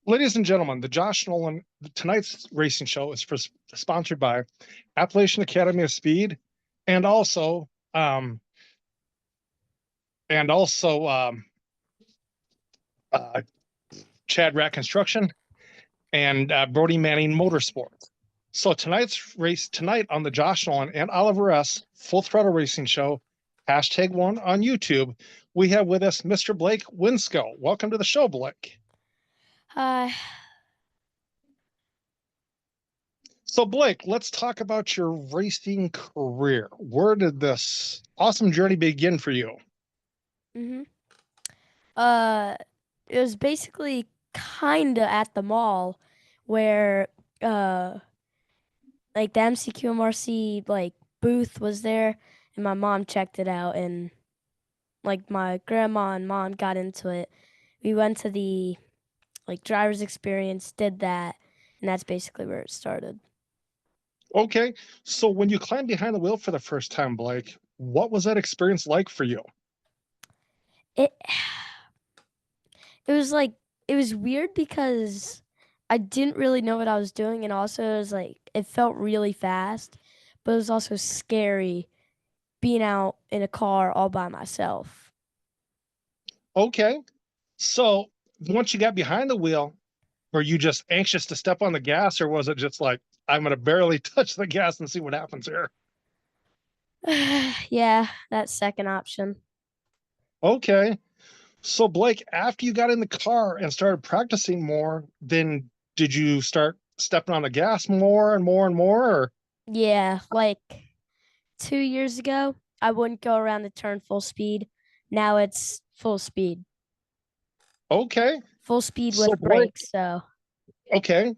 Ladies and gentlemen, the Josh Nolan tonight's racing show is sponsored by Appalachian Academy of Speed and also uh, Chad Rat Construction and Brody Manning Motorsports. So tonight's race tonight on the Josh Nolan and Oliver S. Full Throttle Racing Show, #1 on YouTube, we have with us Mr. Blake Winsko. Welcome to the show, Blake. Hi. So, Blake, let's talk about your racing career. Where did this awesome journey begin for you? Mm-hmm. Uh, it was basically kinda at the mall where like the MCQMRC booth was there, and my mom checked it out, and like my grandma and mom got into it. We went to the driver's experience, did that, and that's basically where it started. Okay, so when you climbed behind the wheel for the first time, Blake, what was that experience like for you? It it was it was weird because I didn't really know what I was doing, and also it was it felt really fast, but it was also scary being out in a car all by myself. Okay, so once you got behind the wheel, were you just anxious to step on the gas, or was it just like, I'm going to barely touch the gas and see what happens here? Yeah, that second option. Okay, so Blake, after you got in the car and started practicing more, then did you start stepping on the gas more and more and more? Or? Yeah, 2 years ago, I wouldn't go around the turn full speed. Now it's full speed. Okay. Full speed So with Blake, brakes, so okay.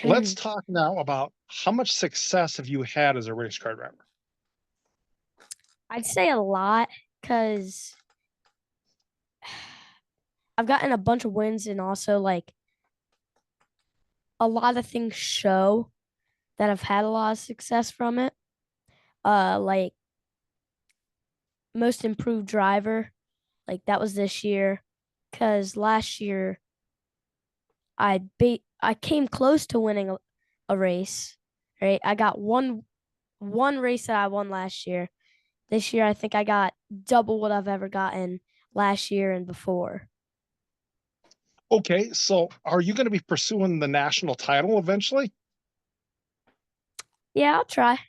Let's talk now about how much success have you had as a race car driver? I'd say a lot because I've gotten a bunch of wins, and also a lot of things show that I've had a lot of success from it. Like most improved driver, that was this year, because last year I came close to winning a race. Right, I got one race that I won last year. This year, I think I got double what I've ever gotten last year and before. Okay, so are you going to be pursuing the national title eventually? Yeah, I'll try.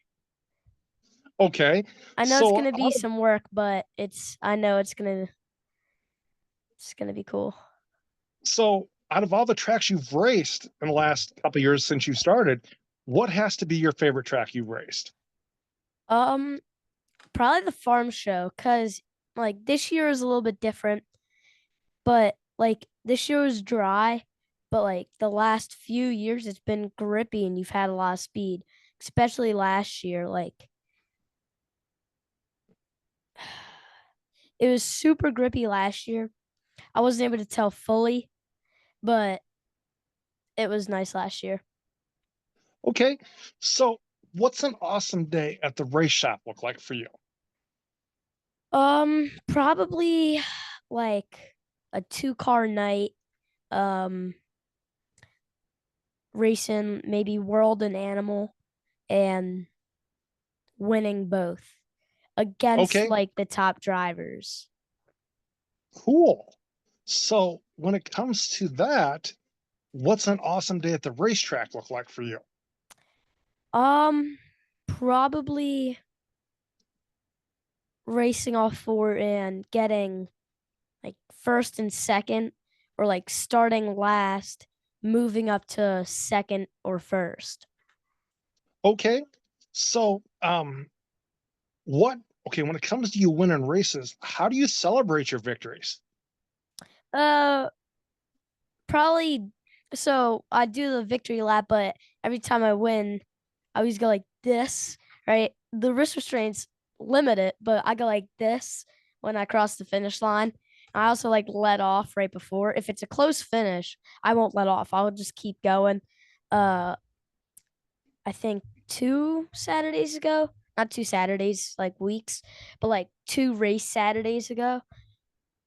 Okay, I know it's so gonna be some work, but I know it's gonna be cool. out of all the tracks you've raced in the last couple of years since you started, what has to be your favorite track you've raced? Um, Probably the farm show, cause this year is a little bit different, but this year was dry, but the last few years it's been grippy and you've had a lot of speed, especially last year. It was super grippy last year. I wasn't able to tell fully, but it was nice last year. Okay, so what's an awesome day at the race shop look like for you? Probably a two-car night, um, racing maybe World and Animal, and winning both against Okay, the top drivers. cool. So when it comes to that, what's an awesome day at the racetrack look like for you? Um, Probably racing off four and getting first and second, or starting last, moving up to second or first. Okay, so what? Okay, when it comes to you winning races, how do you celebrate your victories? Uh, Probably. So I do the victory lap, but every time I win, I always go like this, right? The wrist restraints limit it, but I go like this when I cross the finish line. I also let off right before. If it's a close finish, I won't let off. I'll just keep going. Uh, I think 2 Saturdays ago, not 2 Saturdays, weeks, but 2 race Saturdays ago,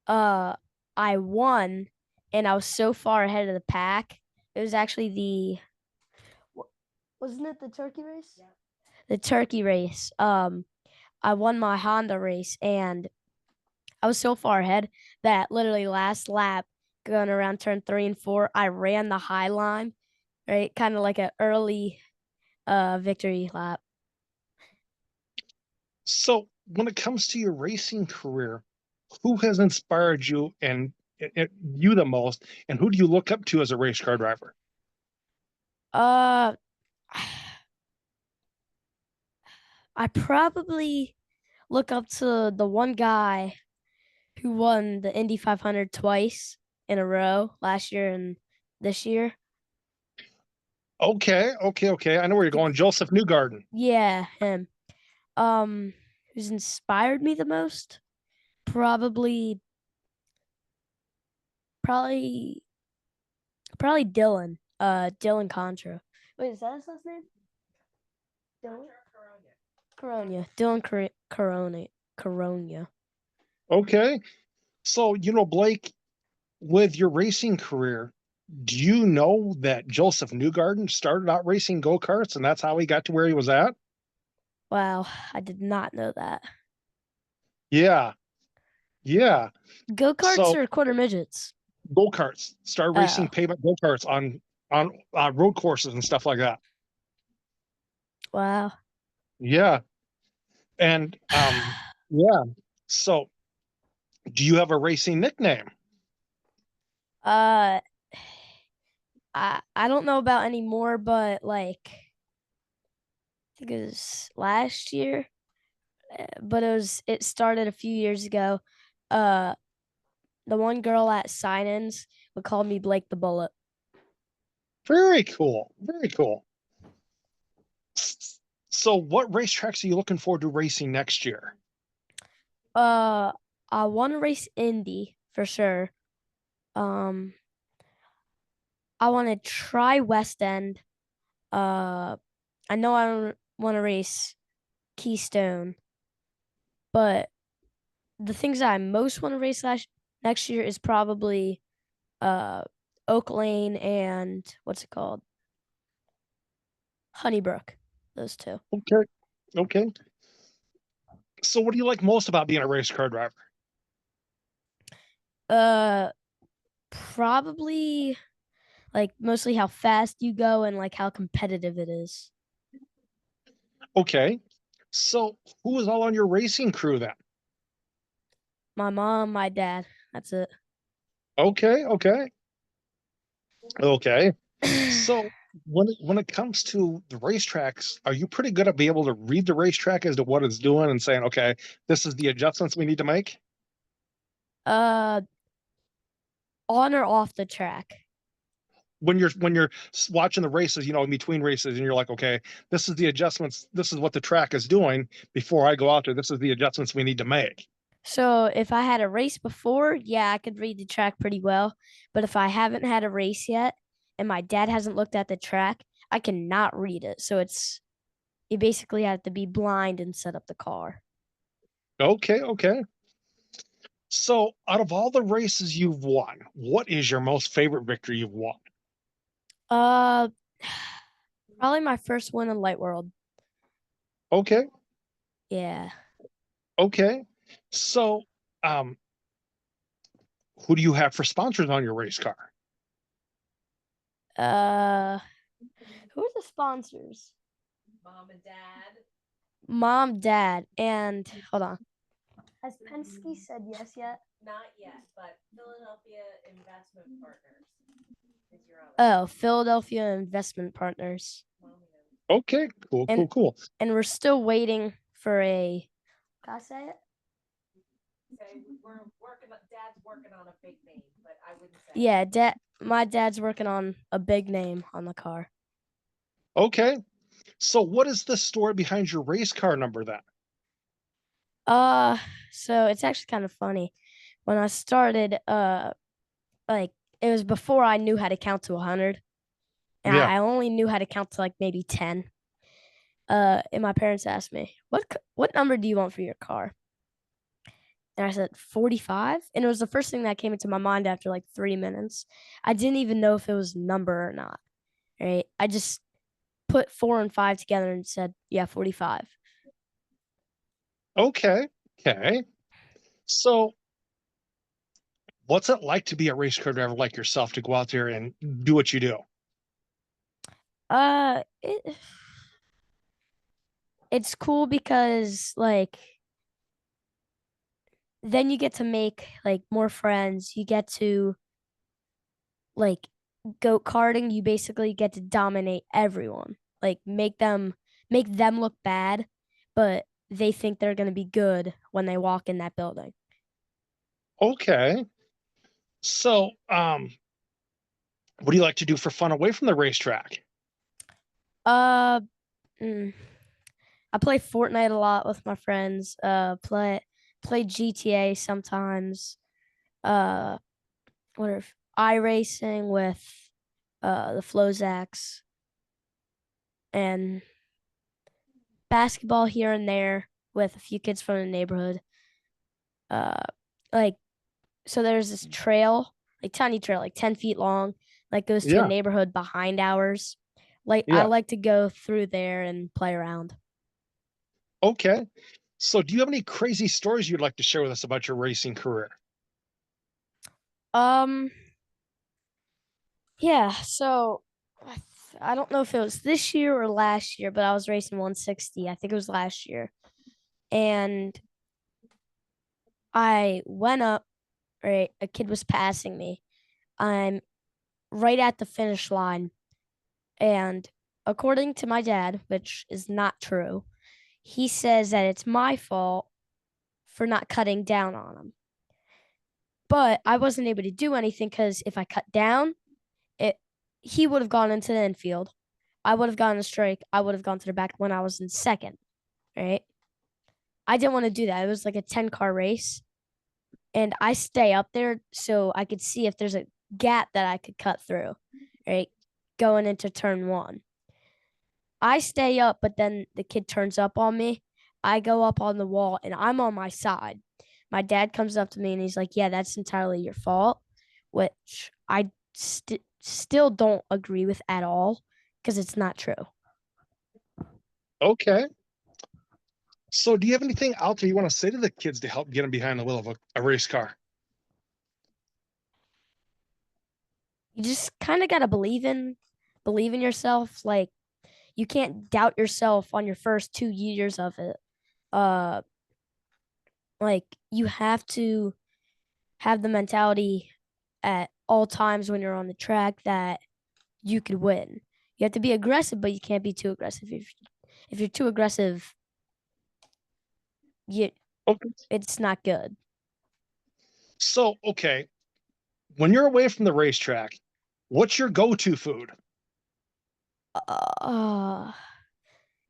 uh, I won, and I was so far ahead of the pack. It was actually wasn't it the turkey race? Yeah. The turkey race. I won my Honda race, and I was so far ahead that literally last lap, going around turn 3 and 4, I ran the high line, right? Kind of like an early victory lap. So when it comes to your racing career, who has inspired you and you the most, and who do you look up to as a race car driver? Uh, I probably look up to the one guy who won the Indy 500 twice in a row last year and this year. Okay. I know where you're going. Joseph Newgarden. Yeah, him. Um, who's inspired me the most? Probably, probably, probably Dylan. Dylan Contra. Wait, is that his last name? Dylan Coronia. Dylan Coronia. Coronia. Okay. So, Blake, with your racing career, do you know that Joseph Newgarden started out racing go-karts and that's how he got to where he was at? Wow, I did not know that. Yeah. Yeah. Go karts So or quarter midgets? go-karts, started racing Oh, pavement go-karts on road courses and stuff like that. wow. Yeah. And yeah. So do you have a racing nickname? uh, I don't know about anymore, but like I think it was last year, but it started a few years ago. Uh, the one girl at sign-ins would call me Blake the Bullet. Very cool. Very cool. So what racetracks are you looking forward to racing next year? Uh, I want to race Indy for sure. Um, I want to try West End. Uh, I know I don't want to race Keystone, but the things that I most want to race next year is probably uh Oak Lane and what's it called? Honeybrook. Those two. Okay. Okay. So what do you like most about being a race car driver? Uh Probably like mostly how fast you go and like how competitive it is. Okay. So who is all on your racing crew then? My mom, my dad. That's it. Okay. So when it comes to the racetracks, are you pretty good at being able to read the racetrack as to what it's doing and saying, okay, this is the adjustments we need to make? uh on or off the track. When you're watching the races, in between races, and you're like, okay, this is the adjustments, this is what the track is doing before I go out there. This is the adjustments we need to make. So if I had a race before, yeah, I could read the track pretty well. But if I haven't had a race yet and my dad hasn't looked at the track, I cannot read it. So you basically have to be blind and set up the car. Okay. So out of all the races you've won, what is your most favorite victory you've won? Uh Probably my first one in Light World. Okay. Yeah. Okay. So, um, who do you have for sponsors on your race car? Uh who are the sponsors? Mom and dad. Mom, dad, and hold on. Has Penske said yes yet? Not yet, but Philadelphia Investment Partners is your other. Oh, Philadelphia Investment Partners. Okay, cool, And cool, cool. and we're still waiting for a can I say it? Okay, we're working. Dad's working on a big name, but I wouldn't say. Yeah, my dad's working on a big name on the car. Okay. So, what is the story behind your race car number then? Uh, so it's actually kind of funny. When I started, like it was before I knew how to count to 100, and Yeah. I only knew how to count to like maybe 10. And my parents asked me, what number do you want for your car?" And I said 45. And it was the first thing that came into my mind after like 3 minutes. I didn't even know if it was a number or not. Right. I just put 4 and 5 together and said, yeah, 45. Okay. Okay. So what's it like to be a race car driver like yourself to go out there and do what you do? It, it's cool because like then you get to make like more friends. You get to like goat karting, you basically get to dominate everyone. Like make them look bad, but they think they're gonna be good when they walk in that building. Okay. So, what do you like to do for fun away from the racetrack? Uh mm, I play Fortnite a lot with my friends. Play GTA sometimes. Uh what if iRacing with the Flozacs and basketball here and there with a few kids from the neighborhood. Uh, like so there's this trail, like tiny trail, like 10 feet long, like goes to a Yeah. neighborhood behind ours. Like I Yeah. like to go through there and play around. Okay. So, do you have any crazy stories you'd like to share with us about your racing career? Um, yeah. So I don't know if it was this year or last year, but I was racing 160. I think it was last year, and I went up. Right, a kid was passing me. I'm right at the finish line. And according to my dad, which is not true, he says that it's my fault for not cutting down on him. But I wasn't able to do anything because if I cut down, it he would have gone into the infield. I would have gotten a strike. I would have gone to the back when I was in second. Right. I didn't want to do that. It was like a 10-car race. And I stay up there so I could see if there's a gap that I could cut through. Right. Going into turn one. I stay up, but then the kid turns up on me. I go up on the wall and I'm on my side. My dad comes up to me and he's like, yeah, that's entirely your fault, which I still don't agree with at all because it's not true. Okay. So, do you have anything out there you want to say to the kids to help get them behind the wheel of a race car? You just kind of got to believe in yourself. Like you can't doubt yourself on your first 2 years of it. Uh, like you have to have the mentality at all times when you're on the track that you could win. You have to be aggressive, but you can't be too aggressive. If you're too aggressive, you Okay. it's not good. So, okay, when you're away from the racetrack, what's your go-to food? Uh,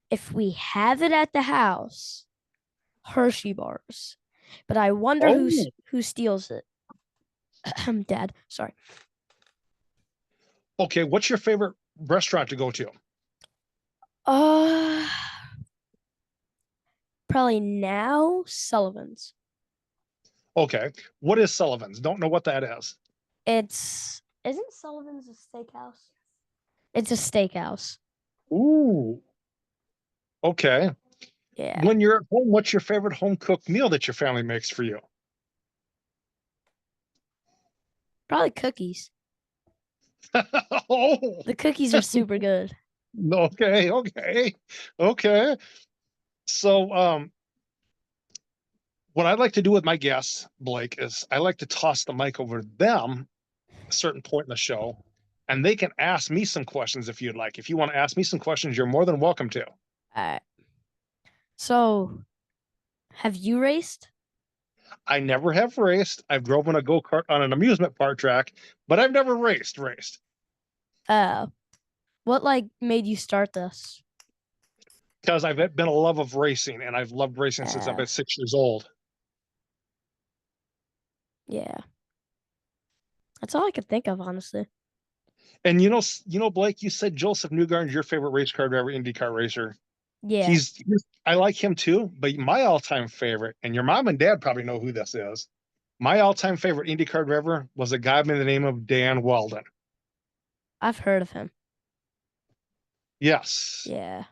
if we have it at the house, Hershey bars. But I wonder Oh, who steals it. Dad, sorry. okay. What's your favorite restaurant to go to? Uh, Probably now Sullivan's. Okay. What is Sullivan's? Don't know what that is. It's isn't Sullivan's a steakhouse? It's a steakhouse. Ooh. Okay. Yeah, When you're at home, what's your favorite home cooked meal that your family makes for you? probably cookies. Oh, The cookies are super good. okay, okay, okay. So, what I like to do with my guests, Blake, is I like to toss the mic over to them at a certain point in the show, and they can ask me some questions if you'd like. If you want to ask me some questions, you're more than welcome to. All right. So, have you raced? I never have raced. I've driven a go-kart on an amusement park track, but I've never raced Uh, what like made you start this? because I've been a love of racing, and I've loved racing since I've Uh, been 6 years old. yeah. That's all I could think of, honestly. And Blake, you said Joseph Newgarden's your favorite race car driver, IndyCar racer. Yeah, I like him too, but my all-time favorite, and your mom and dad probably know who this is. My all-time favorite IndyCar driver was a guy by the name of Dan Weldon. I've heard of him. Yes. Yeah.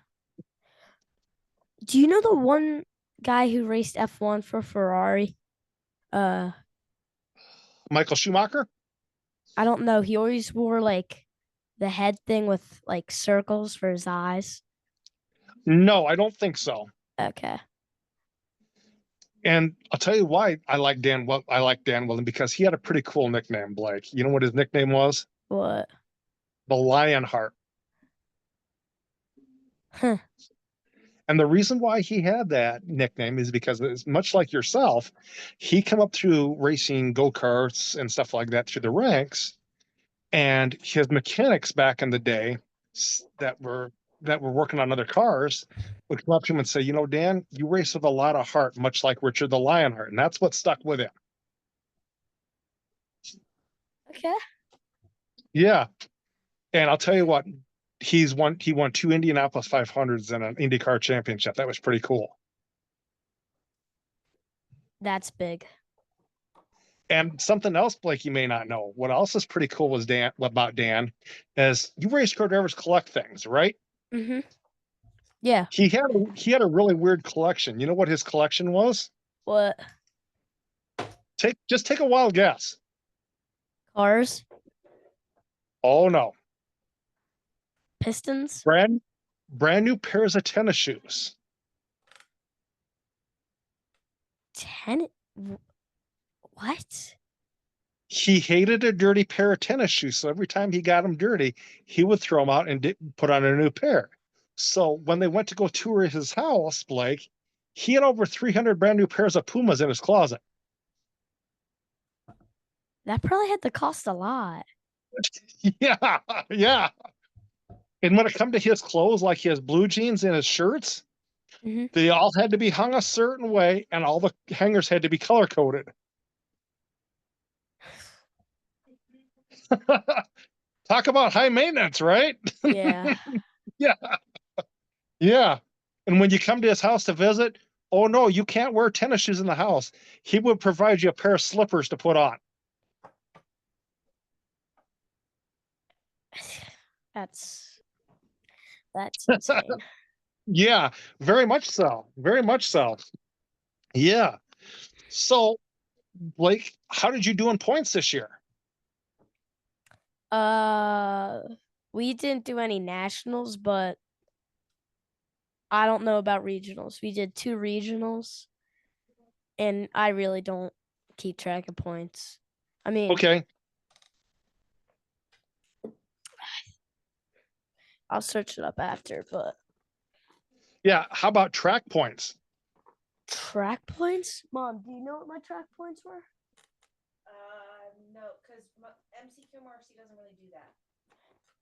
Do you know the one guy who raced F1 for Ferrari? Uh, Michael Schumacher? I don't know. He always wore like the head thing with like circles for his eyes. No, I don't think so. Okay. And I'll tell you why I like Dan. Well, I like Dan Weldon because he had a pretty cool nickname, Blake. You know what his nickname was? What? The Lionheart. Huh. And the reason why he had that nickname is because it's much like yourself, he came up through racing go-karts and stuff like that through the ranks, and his mechanics back in the day that were working on other cars would come up to him and say, you know, Dan, you race with a lot of heart, much like Richard the Lionheart. And that's what stuck with him. Okay. Yeah. And I'll tell you what, he won two Indianapolis 500s and an IndyCar championship. That was pretty cool. That's big. And something else, Blake, you may not know. What else is pretty cool was about Dan is you race car drivers collect things, right? Mm-hmm. Yeah. He had a really weird collection. You know what his collection was? What? Just take a wild guess. Cars? Oh no. Pistons? Brand new pairs of tennis shoes. What? He hated a dirty pair of tennis shoes, so every time he got them dirty, he would throw them out and put on a new pair. So when they went to go tour his house, Blake, he had over 300 brand new pairs of Pumas in his closet. That probably had to cost a lot. Yeah, yeah. And when it come to his clothes, like his blue jeans and his shirts, Mhm. they all had to be hung a certain way, and all the hangers had to be color coded. Talk about high maintenance, right? Yeah. Yeah, yeah. And when you come to his house to visit, oh no, you can't wear tennis shoes in the house. He would provide you a pair of slippers to put on. That's insane. Yeah, very much so. Very much so. Yeah. So, Blake, how did you do in points this year? Uh, we didn't do any nationals, but I don't know about regionals. We did 2 regionals, and I really don't keep track of points. I mean, Okay. I'll search it up after, but Yeah. How about track points? track points? Mom, do you know what my track points were? No, because MCQ Marcy doesn't really do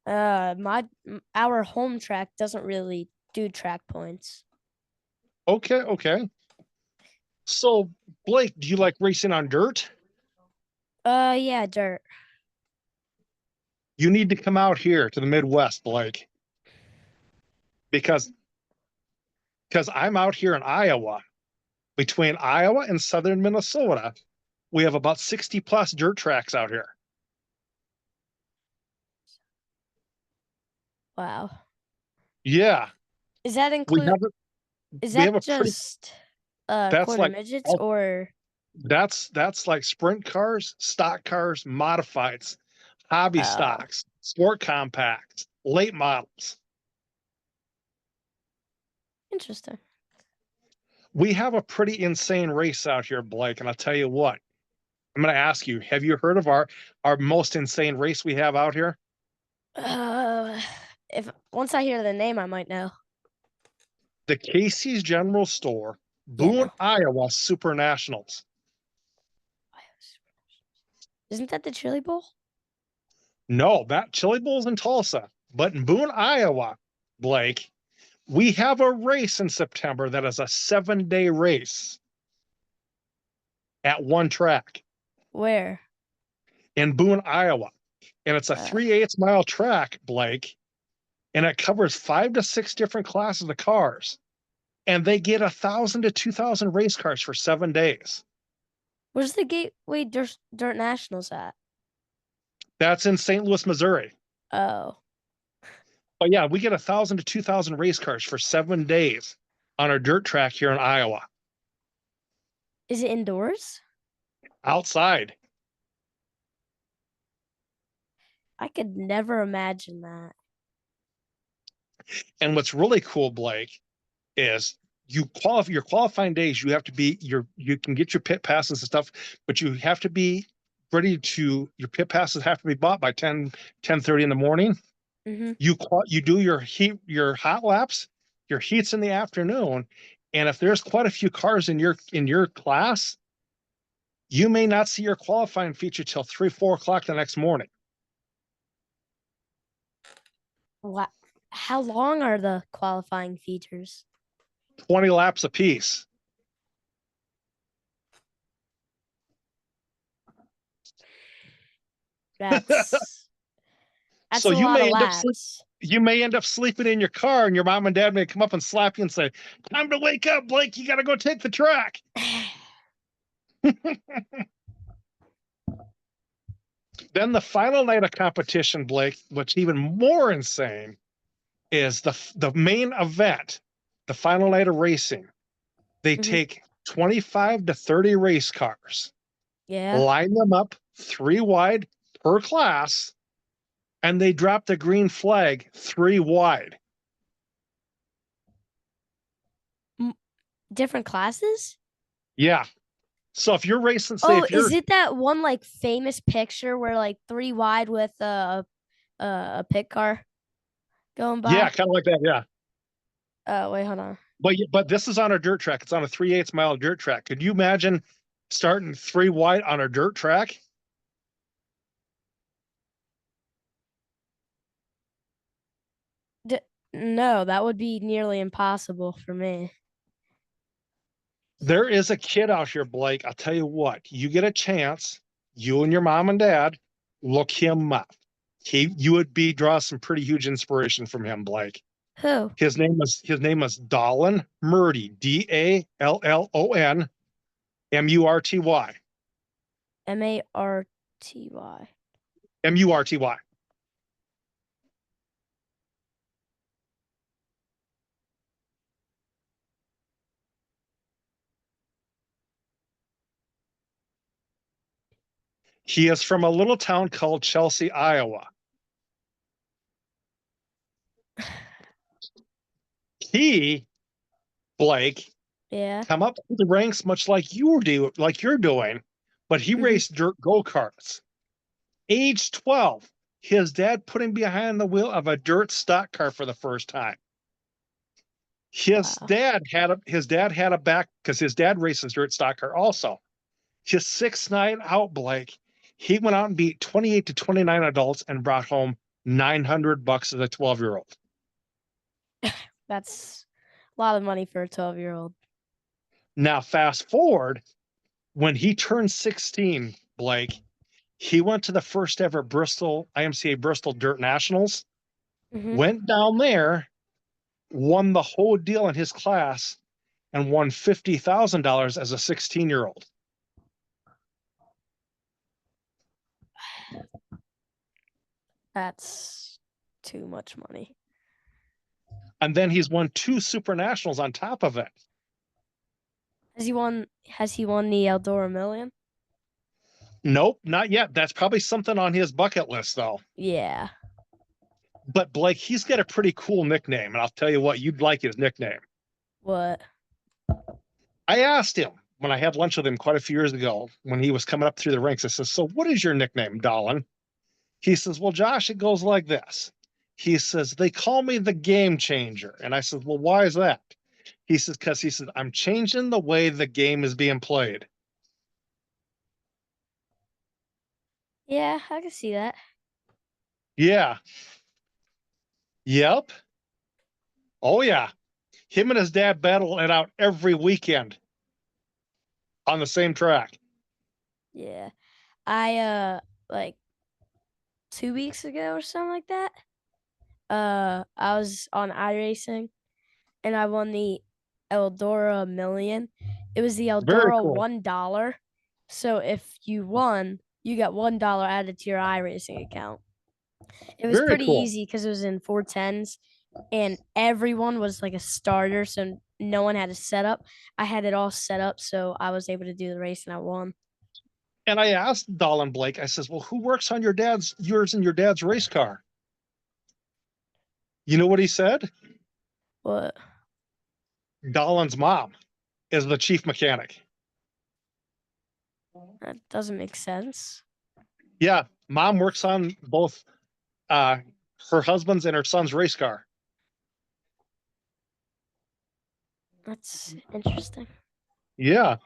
that. Our home track doesn't really do track points. Okay. Okay. So, Blake, do you like racing on dirt? Yeah, dirt. You need to come out here to the Midwest, Blake, because I'm out here in Iowa. Between Iowa and southern Minnesota, we have about 60 plus dirt tracks out here. Wow. Yeah. Is that We include? have a, Is we have that a pretty, just that's quarter like, midgets or? that's like sprint cars, stock cars, modifieds, hobby Oh, stocks, sport compacts, late models. interesting. We have a pretty insane race out here, Blake. And I'll tell you what, I'm going to ask you, have you heard of our most insane race we have out here? Uh, if once I hear the name, I might know. The Casey's General Store, Yeah, Boone, no. Iowa Super Nationals. Isn't that the Chili Bowl? No, that Chili Bowl's in Tulsa, but in Boone, Iowa, Blake, we have a race in September that is a 7-day race at one track Where? in Boone, Iowa. And it's a 3/8 mile track, Blake, and it covers 5 to 6 different classes of cars. and they get 1,000 to 2,000 race cars for 7 days. Where's the Gateway Dirt Nationals at? That's in St. Louis, Missouri. Oh, But yeah, we get 1,000 to 2,000 race cars for 7 days on our dirt track here in Iowa. is it indoors? Outside. I could never imagine that. And what's really cool, Blake, is your qualifying days, you have to be you can get your pit passes and stuff, but you have to be ready to your pit passes have to be bought by 10:30 in the morning. Mm-hmm. You do your hot laps, your heats in the afternoon, and if there's quite a few cars in your class, you may not see your qualifying feature till 3-4 o'clock the next morning. What? How long are the qualifying features? 20 laps apiece. That's that's So a you lot of may end up laps. you may end up sleeping in your car, and your mom and dad may come up and slap you and say, "Time to wake up, Blake. You got to go take the track." Then the final night of competition, Blake, what's even more insane is the main event, the final night of racing. They Mhm. take 25 to 30 race cars, Yeah. line them up 3 wide per class, and they drop the green flag 3 wide. Different classes? Yeah. So if you're racing, say Oh, if you're is it that one like famous picture where like 3 wide with a pit car going by? yeah, kind of like that, yeah. Oh, wait, hold on. But this is on a dirt track. It's on a 3/8 mile dirt track. Could you imagine starting 3 wide on a dirt track? No, that would be nearly impossible for me. There is a kid out here, Blake. I'll tell you what, you get a chance, you and your mom and dad, look him up. You would draw some pretty huge inspiration from him, Blake. Who? His name is Dolan Murty, Dallon Murty, Marty. Murty. He is from a little town called Chelsea, Iowa. He, Blake, Yeah. come up through the ranks much like you're doing, but he Mhm. raced dirt go-karts. Age 12, his dad put him behind the wheel of a dirt stock car for the first time. His Wow. dad had a back because his dad races dirt stock car also. His 6th night out, Blake, he went out and beat 28 to 29 adults and brought home $900 as a 12-year-old. That's a lot of money for a 12-year-old. Now, fast forward, when he turned 16, Blake, he went to the first ever IMCA Bristol Dirt Nationals, Mhm. went down there, won the whole deal in his class, and won $50,000 as a 16-year-old. That's too much money. And then he's won 2 Super Nationals on top of it. Has he won the Eldora Million? Nope, not yet. That's probably something on his bucket list, though. Yeah. But Blake, he's got a pretty cool nickname, and I'll tell you what, you'd like his nickname. What? I asked him when I had lunch with him quite a few years ago when he was coming up through the ranks. I says, "So what is your nickname, Dolan?" He says, "Well, Josh, it goes like this." He says, "They call me the game changer." And I said, "Well, why is that?" He says, "Because I'm changing the way the game is being played." Yeah, I can see that. Yeah. Yep. Oh, yeah. Him and his dad battle it out every weekend on the same track. Yeah. I like 2 weeks ago or something like that. I was on iRacing and I won the Eldora Million. It was the Very Eldora cool. $1. So if you won, you got $1 added to your iRacing account. It was Very pretty cool. easy because it was in 410s and everyone was like a starter, so no one had a setup. I had it all set up, so I was able to do the race and I won. And I asked Dolan Blake, I says, well, who works on yours and your dad's race car? You know what he said? What? Dolan's mom is the chief mechanic. That doesn't make sense. Yeah, mom works on both her husband's and her son's race car. That's interesting. Yeah.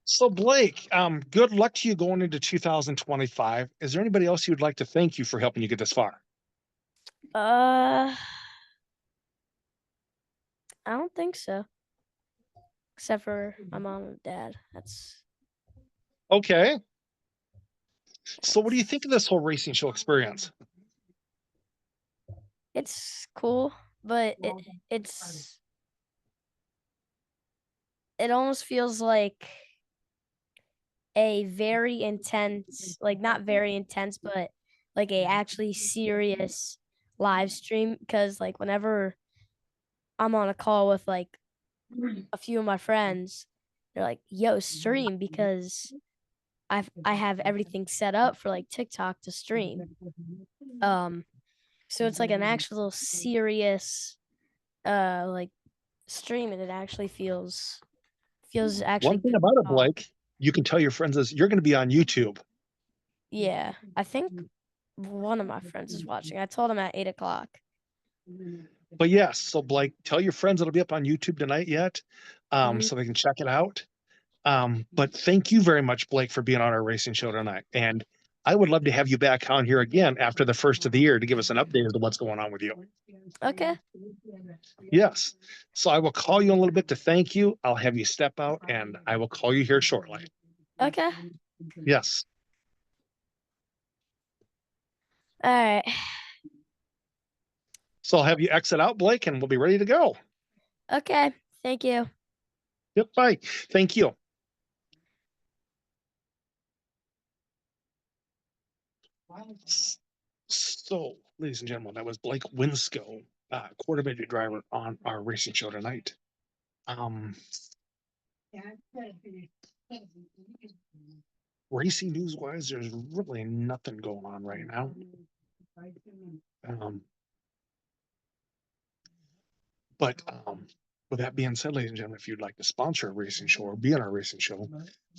So Blake, good luck to you going into 2025. Is there anybody else you'd like to thank you for helping you get this far? I don't think so. Except for my mom and dad. That's Okay. So what do you think of this whole racing show experience? it's cool, but it almost feels like a very intense, like not very intense, but like a actually serious live stream. Because like whenever I'm on a call with like a few of my friends, they're like, "Yo, stream," because I have everything set up for like TikTok to stream. Um, so it's like an actual serious like stream, and it actually feels actually One thing good about to it, talk. Blake, you can tell your friends is you're going to be on YouTube. Yeah, I think one of my friends is watching. I told him at 8 o'clock. But yes, so Blake, tell your friends it'll be up on YouTube tonight yet, Mhm. so they can check it out. But thank you very much, Blake, for being on our racing show tonight. And I would love to have you back on here again after the first of the year to give us an update as to what's going on with you. Okay. Yes. So I will call you in a little bit to thank you. I'll have you step out and I will call you here shortly. Okay. Yes. All right. So I'll have you exit out, Blake, and we'll be ready to go. Okay. Thank you. Yep. Bye. Thank you. So, ladies and gentlemen, that was Blake Winsko, quarterback driver on our racing show tonight. Racing news wise, there's really nothing going on right now. But with that being said, ladies and gentlemen, if you'd like to sponsor a racing show or be on our racing show,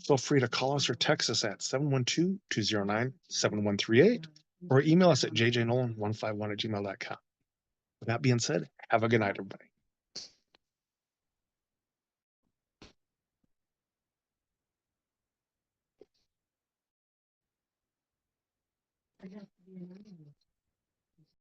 feel free to call us or text us at 712-209-7138 or email us at jjnolan151@gmail.com. With that being said, have a good night, everybody.